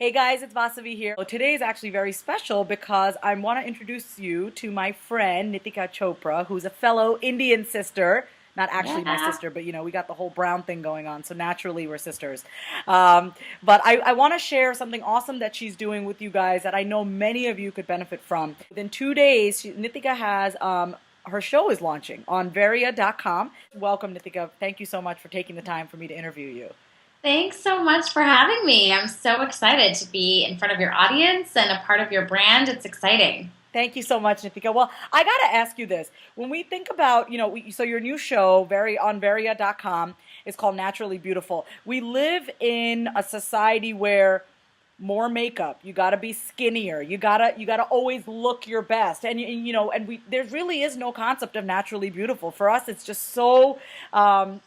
Hey guys, it's Vasavi here. So today is actually very special because I want to introduce you to my friend Nitika Chopra, who's a fellow Indian sister. Not actually my Yeah. sister, but we got the whole brown thing going on, so naturally we're sisters. But I want to share something awesome that she's doing with you guys that I know many of you could benefit from. Within 2 days, Nitika has her show is launching on Varia.com. Welcome, Nitika. Thank you so much for taking the time for me to interview you. Thanks so much for having me. I'm so excited to be in front of your audience and a part of your brand. It's exciting. Thank you so much, Nitika. Well, I got to ask you this. When we think about, so your new show, on Varia.com, is called Naturally Beautiful. We live in a society where more makeup, you got to be skinnier, you got to always look your best. And we there really is no concept of naturally beautiful. For us, it's just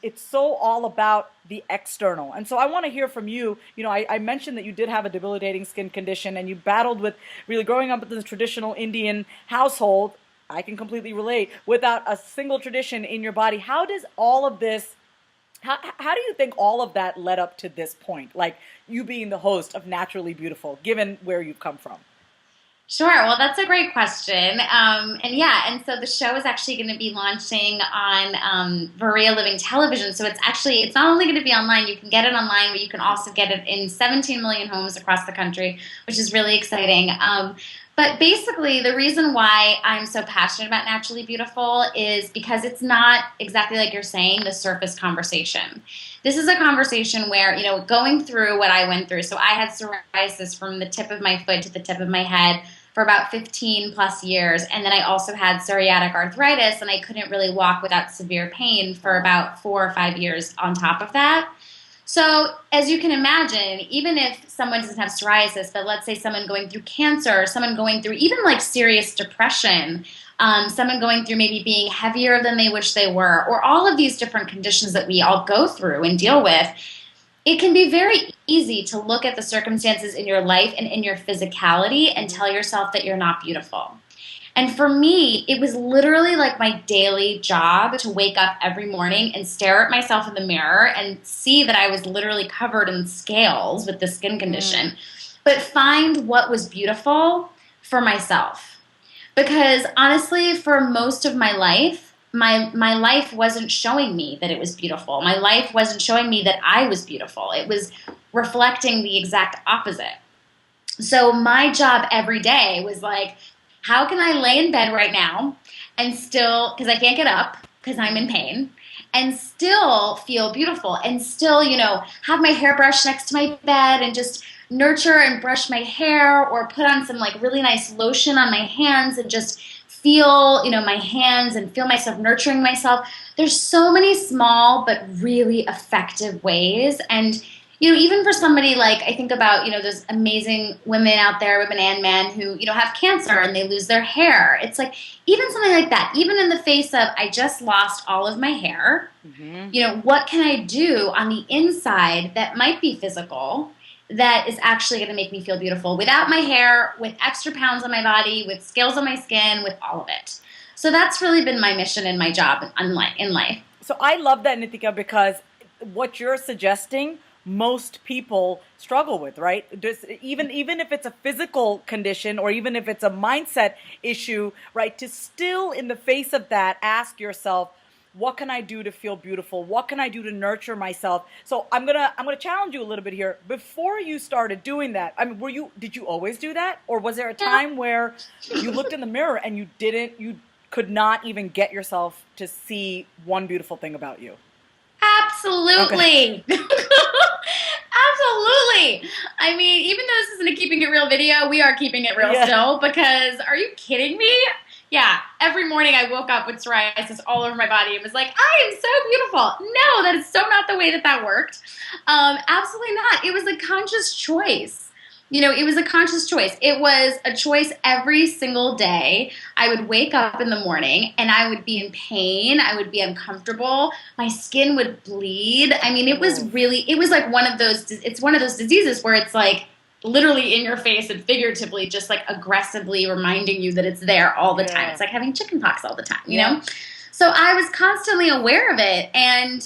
it's so all about the external. And so I want to hear from you. I mentioned that you did have a debilitating skin condition and you battled with really growing up in this traditional Indian household. I can completely relate without a single tradition in your body. How does all of this how do you think all of that led up to this point? Like you being the host of Naturally Beautiful, given where you've come from? Sure. Well, that's a great question. And so the show is actually going to be launching on Varia Living Television. So it's not only going to be online, you can get it online, but you can also get it in 17 million homes across the country, which is really exciting. But basically, the reason why I'm so passionate about Naturally Beautiful is because it's not exactly like you're saying, the surface conversation. This is a conversation where, going through what I went through. So I had psoriasis from the tip of my foot to the tip of my head for about 15 plus years. And then I also had psoriatic arthritis, and I couldn't really walk without severe pain for about 4 or 5 years on top of that. So, as you can imagine, even if someone doesn't have psoriasis, but let's say someone going through cancer, someone going through even like serious depression, someone going through maybe being heavier than they wish they were, or all of these different conditions that we all go through and deal with, it can be very easy to look at the circumstances in your life and in your physicality and tell yourself that you're not beautiful. And for me, it was literally like my daily job to wake up every morning and stare at myself in the mirror and see that I was literally covered in scales with the skin Mm. condition, but find what was beautiful for myself. Because honestly, for most of my life, my life wasn't showing me that it was beautiful. My life wasn't showing me that I was beautiful. It was reflecting the exact opposite. So my job every day was like, how can I lay in bed right now and still, because I can't get up because I'm in pain, and still feel beautiful and still, have my hair brushed next to my bed and just nurture and brush my hair or put on some like really nice lotion on my hands and just feel, my hands and feel myself nurturing myself. There's so many small but really effective ways. And even for somebody like I think about, there's amazing women out there, women and men who, have cancer and they lose their hair. It's like even something like that, even in the face of I just lost all of my hair, Hmm. what can I do on the inside that might be physical that is actually going to make me feel beautiful without my hair, with extra pounds on my body, with scales on my skin, with all of it. So that's really been my mission and my job in life. So I love that, Nitika, because what you're suggesting, most people struggle with, right? Even if it's a physical condition or even if it's a mindset issue, right? To still, in the face of that, ask yourself, what can I do to feel beautiful? What can I do to nurture myself? So I'm gonna challenge you a little bit here. Before you started doing that, I mean, did you always do that, or was there a Yeah. time where you looked in the mirror and you could not even get yourself to see one beautiful thing about you? Okay. Absolutely. Absolutely. I mean, even though this isn't a keeping it real video, we are keeping it real Yeah. still because are you kidding me? Yeah, every morning I woke up with psoriasis all over my body and was like, I am so beautiful. No, that is so not the way that that worked. Absolutely not. It was a conscious choice. It was a conscious choice. It was a choice every single day. I would wake up in the morning and I would be in pain. I would be uncomfortable. My skin would bleed. I mean, Oof. it was like it's one of those diseases where it's like literally in your face and figuratively just like aggressively reminding you that it's there all the time. Yeah. It's like having chickenpox all the time, you Yep. know? So I was constantly aware of it. And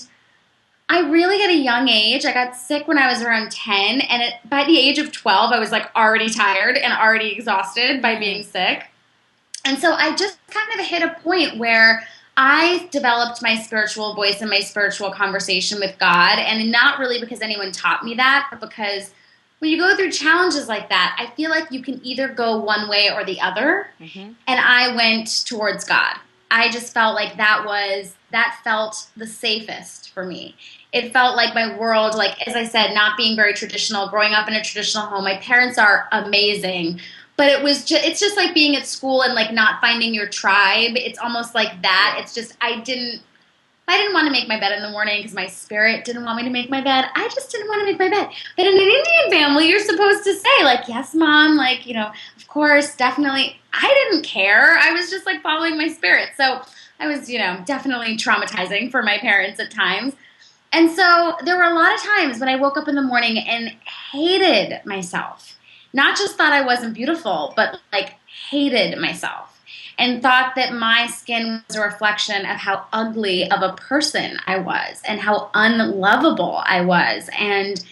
I really at a young age, I got sick when I was around 10, and by the age of 12, I was like already tired and already exhausted by being sick. And so I just kind of hit a point where I developed my spiritual voice and my spiritual conversation with God, and not really because anyone taught me that, but because when you go through challenges like that, I feel like you can either go one way or the other, and I went towards God. I just felt like that felt the safest for me. It felt like my world, like, as I said, not being very traditional, growing up in a traditional home. My parents are amazing, but it's just like being at school and like not finding your tribe. It's almost like that. It's just, I didn't want to make my bed in the morning because my spirit didn't want me to make my bed. I just didn't want to make my bed. But in an Indian family, you're supposed to say, like, yes, Mom, like, of course, definitely. I didn't care. I was just, like, following my spirit. So I was, definitely traumatizing for my parents at times. And so there were a lot of times when I woke up in the morning and hated myself. Not just thought I wasn't beautiful, but, like, hated myself. And thought that my skin was a reflection of how ugly of a person I was and how unlovable I was and,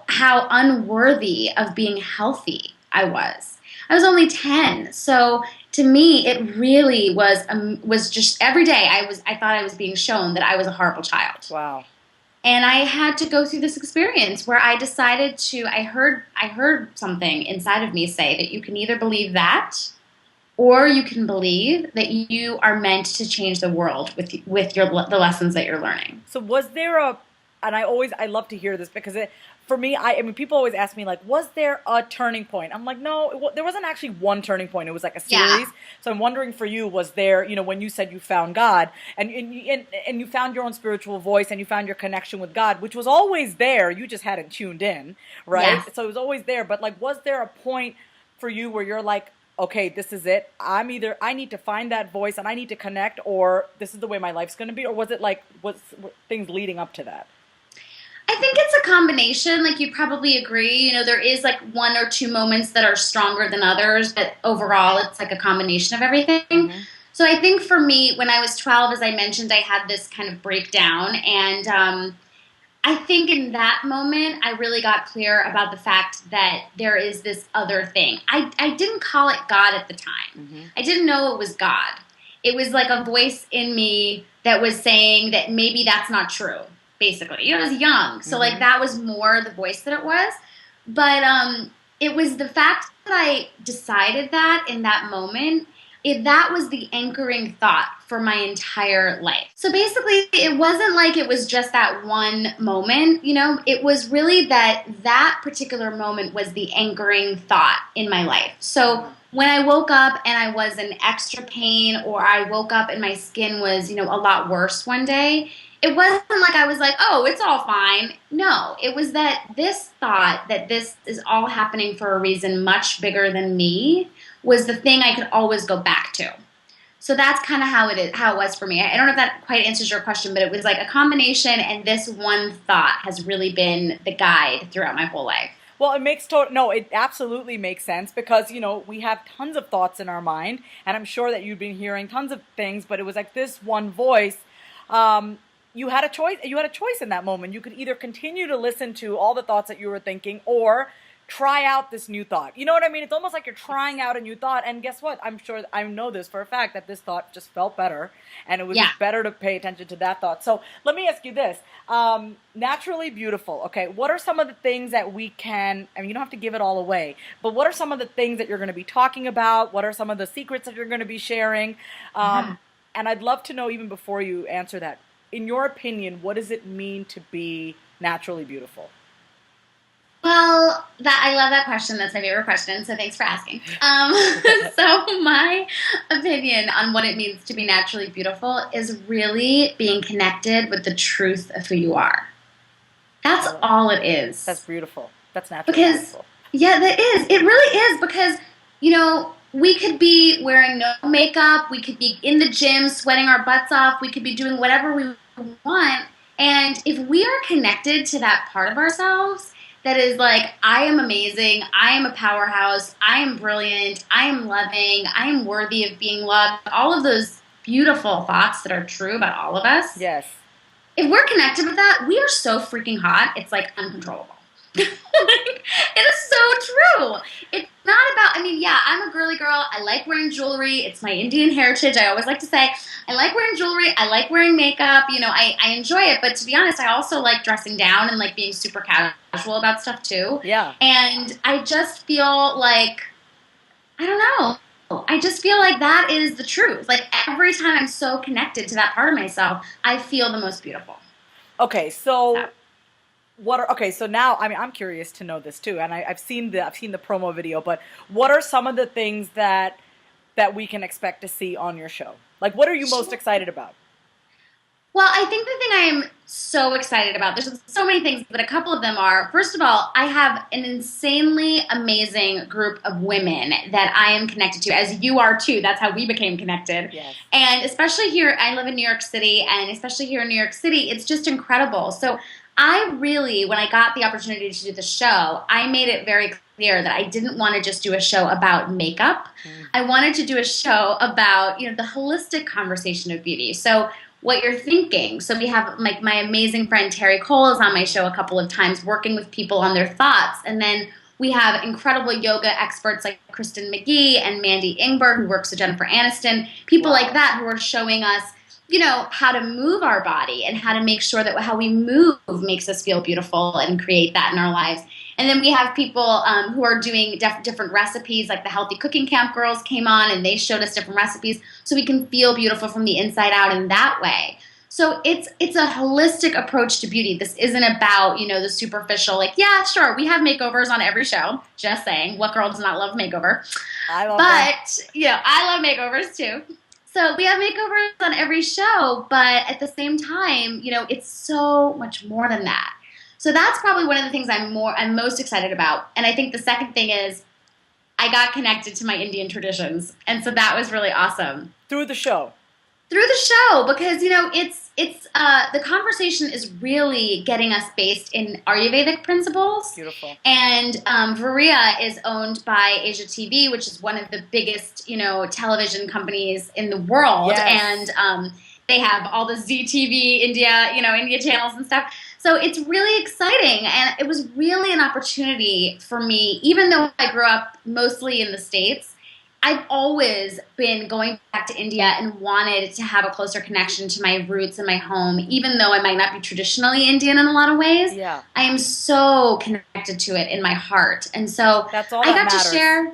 how unworthy of being healthy I was. I was only 10. So to me, it really was just every day I thought I was being shown that I was a horrible child. Wow. And I had to go through this experience where I decided I heard something inside of me say that you can either believe that, or you can believe that you are meant to change the world with the lessons that you're learning. So was there and I love to hear this because for me, I mean, people always ask me like, was there a turning point? I'm like, no, there wasn't actually one turning point. It was like a series. Yeah. So I'm wondering for you, was there, when you said you found God and you found your own spiritual voice and you found your connection with God, which was always there. You just hadn't tuned in, right? Yes. So it was always there. But like, was there a point for you where you're like, okay, this is it. I need to find that voice and I need to connect, or this is the way my life's going to be? Or was it like, were things leading up to that? I think it's a combination. Like, you probably agree. There is like one or two moments that are stronger than others, but overall it's like a combination of everything. Mm-hmm. So I think for me, when I was 12, as I mentioned, I had this kind of breakdown, and I think in that moment, I really got clear about the fact that there is this other thing. I didn't call it God at the time. Mm-hmm. I didn't know it was God. It was like a voice in me that was saying that maybe that's not true, basically. I was young, so like that was more the voice that it was. But it was the fact that I decided that in that moment, that was the anchoring thought for my entire life. So basically, it wasn't like it was just that one moment, it was really that particular moment was the anchoring thought in my life. So when I woke up and I was in extra pain, or I woke up and my skin was, a lot worse one day, it wasn't like I was like, oh, it's all fine. No, it was that this thought that this is all happening for a reason much bigger than me was the thing I could always go back to. So that's kind of how it was for me. I don't know if that quite answers your question, but it was like a combination, and this one thought has really been the guide throughout my whole life. Well, it absolutely makes sense because, we have tons of thoughts in our mind, and I'm sure that you've been hearing tons of things, but it was like this one voice. You had a choice in that moment. You could either continue to listen to all the thoughts that you were thinking, or try out this new thought. You know what I mean? It's almost like you're trying out a new thought, and guess what? I know this for a fact that this thought just felt better, and it was just better to pay attention to that thought. So let me ask you this. Naturally beautiful. Okay, what are some of the things that we can, you don't have to give it all away, but what are some of the things that you're going to be talking about? What are some of the secrets that you're going to be sharing? And I'd love to know, even before you answer that, in your opinion, what does it mean to be naturally beautiful? Well, I love that question. That's my favorite question, so thanks for asking. So my opinion on what it means to be naturally beautiful is really being connected with the truth of who you are. That's all it is. That's beautiful. That's naturally beautiful. Yeah, that is. It really is, because, we could be wearing no makeup, we could be in the gym sweating our butts off, we could be doing whatever we want, and if we are connected to that part of ourselves that is like, I am amazing, I am a powerhouse, I am brilliant, I am loving, I am worthy of being loved, all of those beautiful thoughts that are true about all of us. Yes. if we're connected with that, we are so freaking hot. It's like uncontrollable. Like, it is so true. It's not about, I mean, yeah, I'm a girly girl. I like wearing jewelry. It's my Indian heritage. I always like to say, I like wearing jewelry. I like wearing makeup. You know, I enjoy it. But to be honest, I also like dressing down and like being super casual about stuff too. Yeah. And I just feel like, I don't know. I just feel like that is the truth. Like every time I'm so connected to that part of myself, I feel the most beautiful. Okay, so okay, so now I mean I'm curious to know this too, and I've seen the promo video, but what are some of the things that we can expect to see on your show? Like, what are you most excited about? Well, I think the thing I am so excited about, there's so many things, but a couple of them are, first of all, I have an insanely amazing group of women that I am connected to, as you are too. That's how we became connected. Yes. And especially here, I live in New York City, and especially here in New York City, it's just incredible. So I really, when I got the opportunity to do the show, I made it very clear that I didn't want to just do a show about makeup. I wanted to do a show about, the holistic conversation of beauty. So what you're thinking. So we have like my amazing friend Terry Cole is on my show a couple of times working with people on their thoughts. And then we have incredible yoga experts like Kristen McGee and Mandy Ingberg who works with Jennifer Aniston, people like that who are showing us, how to move our body and how to make sure that how we move makes us feel beautiful and create that in our lives. And then we have people who are doing different recipes, like the Healthy Cooking Camp girls came on and they showed us different recipes so we can feel beautiful from the inside out in that way. So it's a holistic approach to beauty. This isn't about, the superficial, like, yeah, sure, we have makeovers on every show. Just saying, what girl does not love makeover? I love that. I love makeovers too. So we have makeovers on every show, but at the same time, it's so much more than that. So that's probably one of the things I'm most excited about. And I think the second thing is I got connected to my Indian traditions. And so that was really awesome. Through the show. Through the show, because, it's the conversation is really getting us based in Ayurvedic principles. Beautiful. And Varia is owned by Asia TV, which is one of the biggest, television companies in the world. Yes. And they have all the ZTV India, India channels and stuff. So it's really exciting, and it was really an opportunity for me, even though I grew up mostly in the States, I've always been going back to India and wanted to have a closer connection to my roots and my home, even though I might not be traditionally Indian in a lot of ways. Yeah. I am so connected to it in my heart. And so that's all I got to share.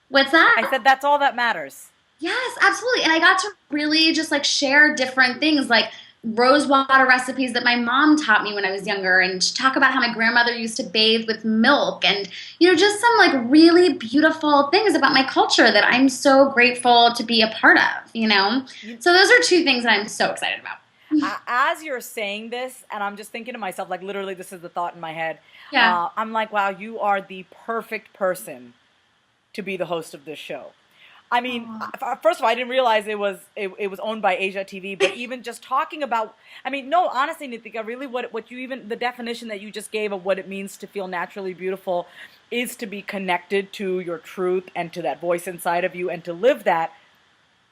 What's that? I said that's all that matters. Yes, absolutely. And I got to really just like share different things like rose water recipes that my mom taught me when I was younger, and talk about how my grandmother used to bathe with milk, and just some like really beautiful things about my culture that I'm so grateful to be a part of. So those are two things that I'm so excited about. As you're saying this, and I'm just thinking to myself, like literally this is the thought in my head. Yeah. I'm like, wow, you are the perfect person to be the host of this show. I mean, first of all, I didn't realize it was owned by Asia TV, but even just talking about, I mean, no, honestly, Nitika, really what you even, the definition that you just gave of what it means to feel naturally beautiful is to be connected to your truth and to that voice inside of you and to live that.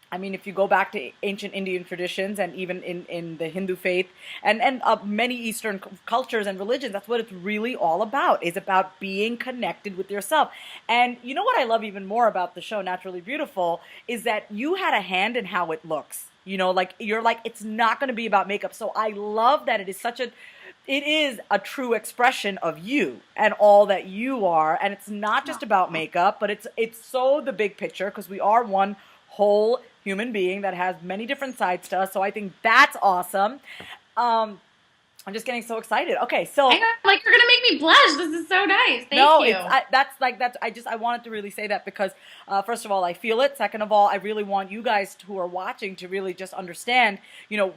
I mean, if you go back to ancient Indian traditions and even in the Hindu faith and many Eastern cultures and religions, that's what it's really all about, is about being connected with yourself. And you know what I love even more about the show Naturally Beautiful is that you had a hand in how it looks. Like you're like, it's not going to be about makeup. So I love that it is a true expression of you and all that you are. And it's not just about makeup, but it's so the big picture, because we are one whole human being that has many different sides to us. So I think that's awesome. I'm just getting so excited. Okay, so I know, like you're gonna make me blush. This is so nice. Thank you. I wanted to really say that because first of all, I feel it. Second of all, I really want you guys who are watching to really just understand,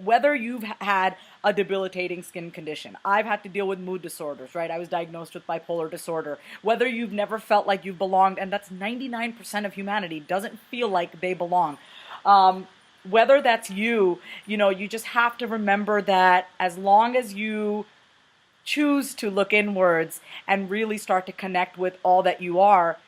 whether you've had a debilitating skin condition. I've had to deal with mood disorders, right? I was diagnosed with bipolar disorder. Whether you've never felt like you've belonged, and that's 99% of humanity doesn't feel like they belong. Whether that's you just have to remember that as long as you choose to look inwards and really start to connect with all that you are,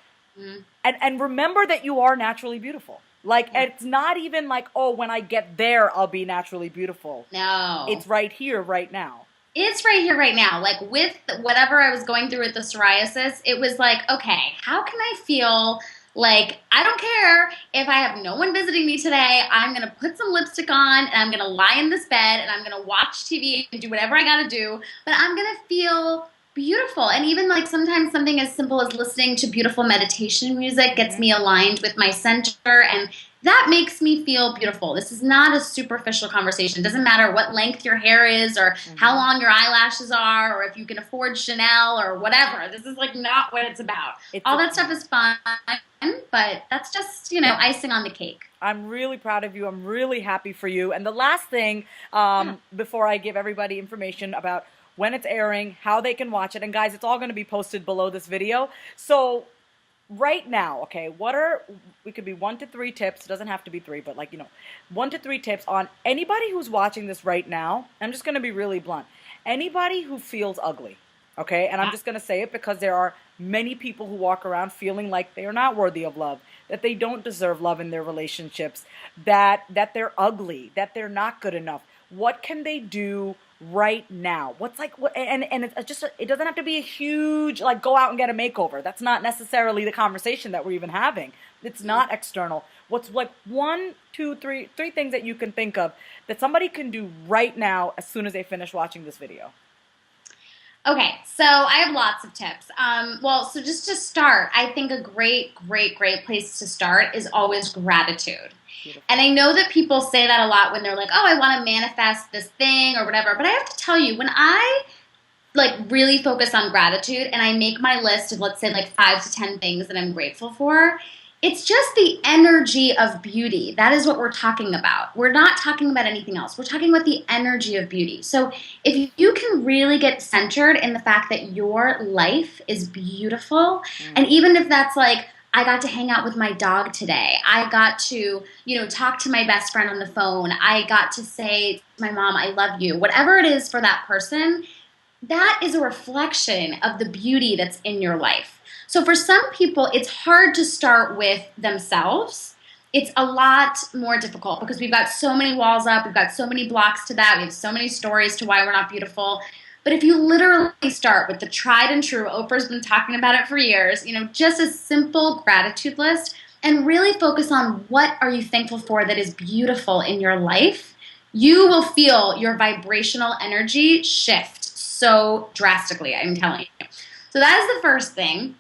and remember that you are naturally beautiful. Like, it's not even like, oh, when I get there, I'll be naturally beautiful. No. It's right here, right now. It's right here, right now. Like with whatever I was going through with the psoriasis, it was like, okay, how can I feel like I don't care if I have no one visiting me today. I'm going to put some lipstick on and I'm going to lie in this bed and I'm going to watch TV and do whatever I got to do. But I'm going to feel beautiful. And even like sometimes something as simple as listening to beautiful meditation music gets me aligned with my center, and that makes me feel beautiful. This is not a superficial conversation. It doesn't matter what length your hair is or how long your eyelashes are or if you can afford Chanel or whatever. This is like not what it's about. All that stuff is fun, but that's just, icing on the cake. I'm really proud of you. I'm really happy for you. And the last thing, before I give everybody information about when it's airing, how they can watch it, and guys, it's all going to be posted below this video. So right now, okay, we could be 1 to 3 tips. It doesn't have to be 3, but 1 to 3 tips on anybody who's watching this right now. I'm just going to be really blunt. Anybody who feels ugly, okay? And I'm just going to say it because there are many people who walk around feeling like they are not worthy of love, that they don't deserve love in their relationships, that they're ugly, that they're not good enough. What can they do right now? And it's just, it doesn't have to be a huge, go out and get a makeover. That's not necessarily the conversation that we're even having. It's not external. What's 1, 2, 3 things that you can think of that somebody can do right now as soon as they finish watching this video? Okay, so I have lots of tips. So just to start, I think a great place to start is always gratitude. Beautiful. And I know that people say that a lot when they're like, oh, I want to manifest this thing or whatever. But I have to tell you, when I really focus on gratitude and I make my list of, let's say, 5 to 10 things that I'm grateful for, it's just the energy of beauty. That is what we're talking about. We're not talking about anything else. We're talking about the energy of beauty. So if you can really get centered in the fact that your life is beautiful, and even if that's I got to hang out with my dog today, I got to, talk to my best friend on the phone, I got to say to my mom, I love you, whatever it is for that person, that is a reflection of the beauty that's in your life. So for some people, it's hard to start with themselves. It's a lot more difficult because we've got so many walls up, we've got so many blocks to that, we have so many stories to why we're not beautiful. But if you literally start with the tried and true, Oprah's been talking about it for years, just a simple gratitude list, and really focus on what are you thankful for that is beautiful in your life, you will feel your vibrational energy shift so drastically, I'm telling you. So that is the first thing.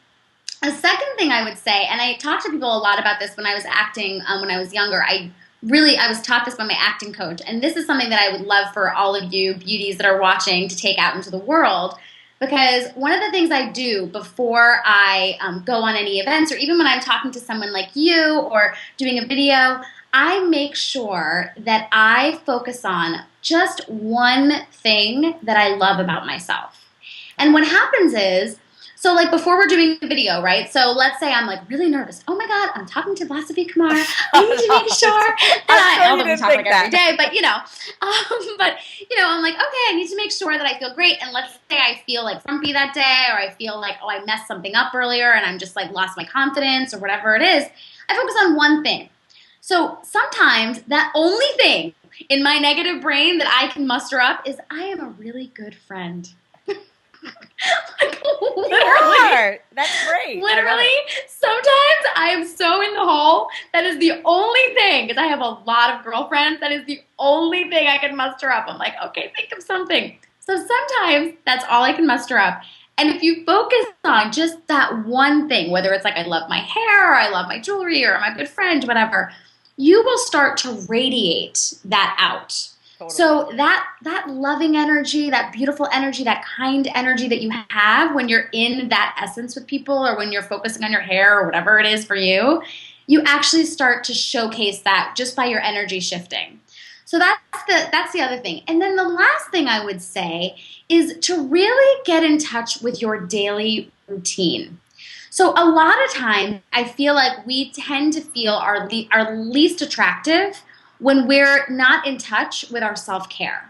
The second thing I would say, and I talk to people a lot about this when I was acting when I was younger, I was taught this by my acting coach, and this is something that I would love for all of you beauties that are watching to take out into the world, because one of the things I do before I go on any events, or even when I'm talking to someone like you or doing a video, I make sure that I focus on just one thing that I love about myself. And what happens is, so before we're doing the video, right? So let's say I'm really nervous. Oh my God, I'm talking to Vasavi Kumar. I need to make sure that although we talk every day, but I'm like, okay, I need to make sure that I feel great. And let's say I feel grumpy that day, or I feel I messed something up earlier and I'm just lost my confidence or whatever it is. I focus on one thing. So sometimes that only thing in my negative brain that I can muster up is I am a really good friend. Literally. That's great. Literally, sometimes I am so in the hole. That is the only thing, because I have a lot of girlfriends, that is the only thing I can muster up. I'm like, okay, think of something. So sometimes that's all I can muster up. And if you focus on just that one thing, whether it's I love my hair, or I love my jewelry, or I'm a good friend, whatever, you will start to radiate that out. So that loving energy, that beautiful energy, that kind energy that you have when you're in that essence with people, or when you're focusing on your hair or whatever it is for you, you actually start to showcase that just by your energy shifting. So that's the other thing. And then the last thing I would say is to really get in touch with your daily routine. So a lot of times I feel like we tend to feel our least attractive when we're not in touch with our self-care.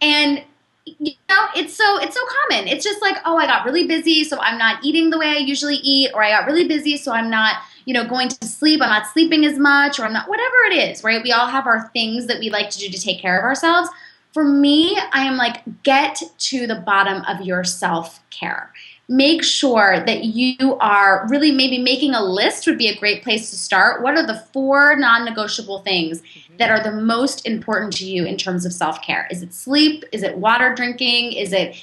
And it's so common. It's just oh, I got really busy, so I'm not eating the way I usually eat, or I got really busy, so I'm not, going to sleep, I'm not sleeping as much, or I'm not, whatever it is, right? We all have our things that we like to do to take care of ourselves. For me, I am like, get to the bottom of your self-care. Make sure that you are really, maybe making a list would be a great place to start. What are the 4 non-negotiable things that are the most important to you in terms of self-care? Is it sleep? Is it water drinking? Is it,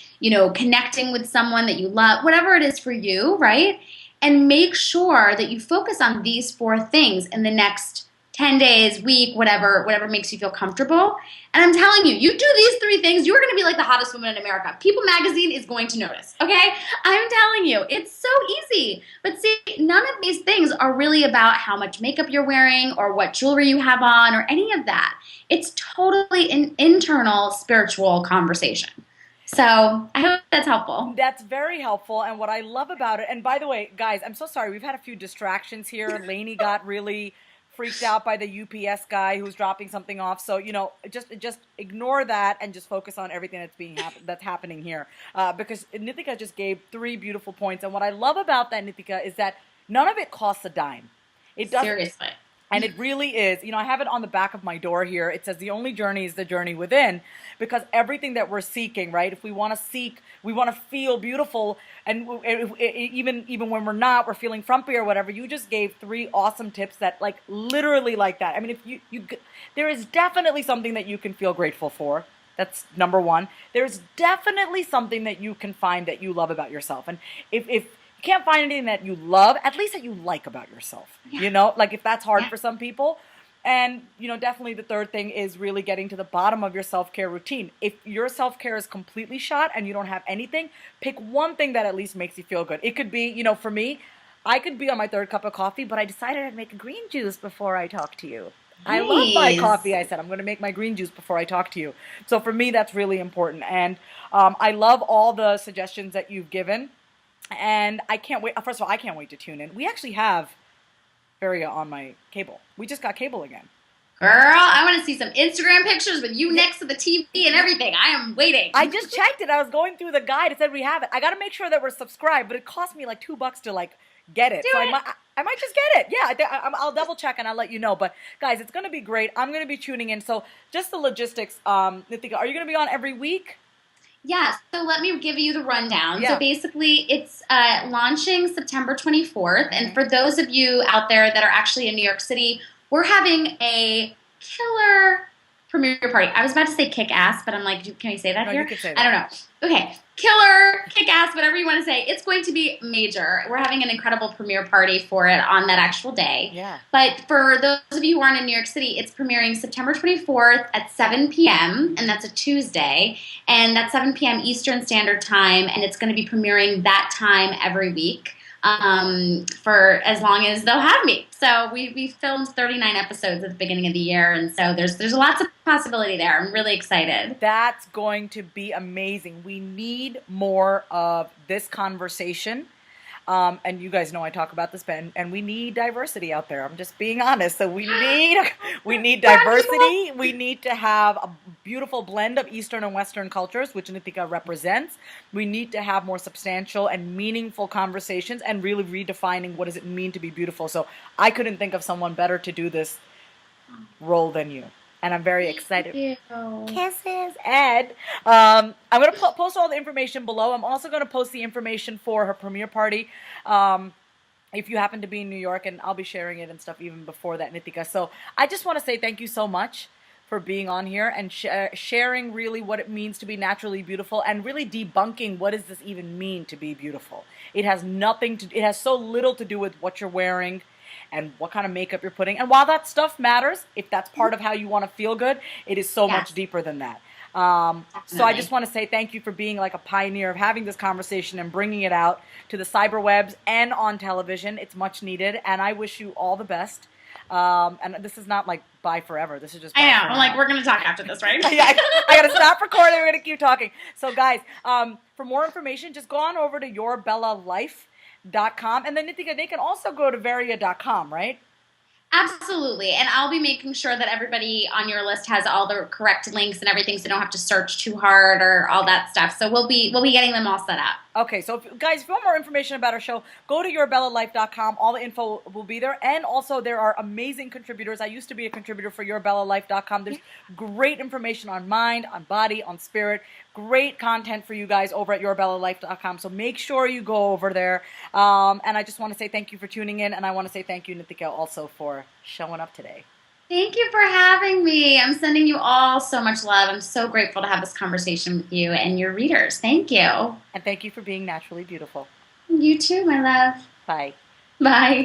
connecting with someone that you love? Whatever it is for you, right? And make sure that you focus on these 4 things in the next 10 days, week, whatever makes you feel comfortable. And I'm telling you, you do these 3 things, you're going to be like the hottest woman in America. People Magazine is going to notice, okay? I'm telling you, it's so easy. But see, none of these things are really about how much makeup you're wearing or what jewelry you have on or any of that. It's totally an internal spiritual conversation. So I hope that's helpful. That's very helpful. And what I love about it, and by the way, guys, I'm so sorry. We've had a few distractions here. Lainey got really freaked out by the UPS guy who's dropping something off. So, just ignore that and just focus on everything that's happening here. Because Nitika just gave 3 beautiful points. And what I love about that, Nitika, is that none of it costs a dime. It doesn't. Seriously. And it really is. I have it on the back of my door here. It says the only journey is the journey within, because everything that we're seeking, right? If we want to feel beautiful, and even when we're not, we're feeling frumpy or whatever. You just gave 3 awesome tips that literally like that. I mean, if there is definitely something that you can feel grateful for. That's number 1. There's definitely something that you can find that you love about yourself. And if you can't find anything that you love, at least that you like about yourself, if that's hard for some people. And, definitely the 3rd thing is really getting to the bottom of your self-care routine. If your self-care is completely shot and you don't have anything, pick one thing that at least makes you feel good. It could be, for me, I could be on my 3rd cup of coffee, but I decided I'd make a green juice before I talk to you. Nice. I love my coffee. I said, I'm going to make my green juice before I talk to you. So for me, that's really important. And I love all the suggestions that you've given. And I can't wait. First of all, I can't wait to tune in. We actually have Varia on my cable. We just got cable again. Girl, I want to see some Instagram pictures with you next to the TV and everything. I am waiting. I just checked it. I was going through the guide. It said we have it. I got to make sure that we're subscribed, but it cost me like $2 to get it. So I might just get it. Yeah, I'll double check and I'll let you know. But guys, it's going to be great. I'm going to be tuning in. So just the logistics, Nitika, are you going to be on every week? Yeah, so let me give you the rundown. Yeah. So basically, it's launching September 24th. And for those of you out there that are actually in New York City, we're having a killer premiere party. I was about to say kick-ass, but I'm like, can we say that here? You can say that. I don't know. Okay, killer, kick-ass, whatever you want to say. It's going to be major. We're having an incredible premiere party for it on that actual day. Yeah. But for those of you who aren't in New York City, it's premiering September 24th at 7 p.m., and that's a Tuesday. And that's 7 p.m. Eastern Standard Time, and it's going to be premiering that time every week. For as long as they'll have me. So we filmed 39 episodes at the beginning of the year, and so there's lots of possibility there. I'm really excited. That's going to be amazing. We need more of this conversation. And you guys know I talk about this, and we need diversity out there. I'm just being honest. So we need diversity. We need to have a beautiful blend of Eastern and Western cultures, which Nitika represents. We need to have more substantial and meaningful conversations and really redefining what does it mean to be beautiful. So I couldn't think of someone better to do this role than you. And I'm very excited. Kisses, Ed. I'm going to post all the information below. I'm also going to post the information for her premiere party. If you happen to be in New York, and I'll be sharing it and stuff even before that, Nitika. So I just want to say thank you so much for being on here and sharing really what it means to be naturally beautiful and really debunking what does this even mean to be beautiful. It has so little to do with what you're wearing and what kind of makeup you're putting. And while that stuff matters, if that's part of how you want to feel good, it is so much deeper than that. So I just want to say thank you for being like a pioneer of having this conversation and bringing it out to the cyberwebs and on television. It's much needed, and I wish you all the best. And this is not like bye forever. This is just bye. I know. I'm like, we're going to talk after this, right? Yeah, I got to stop recording. We're going to keep talking. So guys, for more information, just go on over to yourbellalife.com, and then Nitika, they can also go to varia.com, right? Absolutely. And I'll be making sure that everybody on your list has all the correct links and everything, so you don't have to search too hard or all that stuff. So we'll be getting them all set up. Okay, so guys, if you want more information about our show, go to yourbellalife.com. All the info will be there. And also, there are amazing contributors. I used to be a contributor for yourbellalife.com. There's great information on mind, on body, on spirit. Great content for you guys over at yourbellalife.com. So make sure you go over there. And I just want to say thank you for tuning in. And I want to say thank you, Nitika, also for showing up today. Thank you for having me. I'm sending you all so much love. I'm so grateful to have this conversation with you and your readers. Thank you. And thank you for being naturally beautiful. You too, my love. Bye. Bye.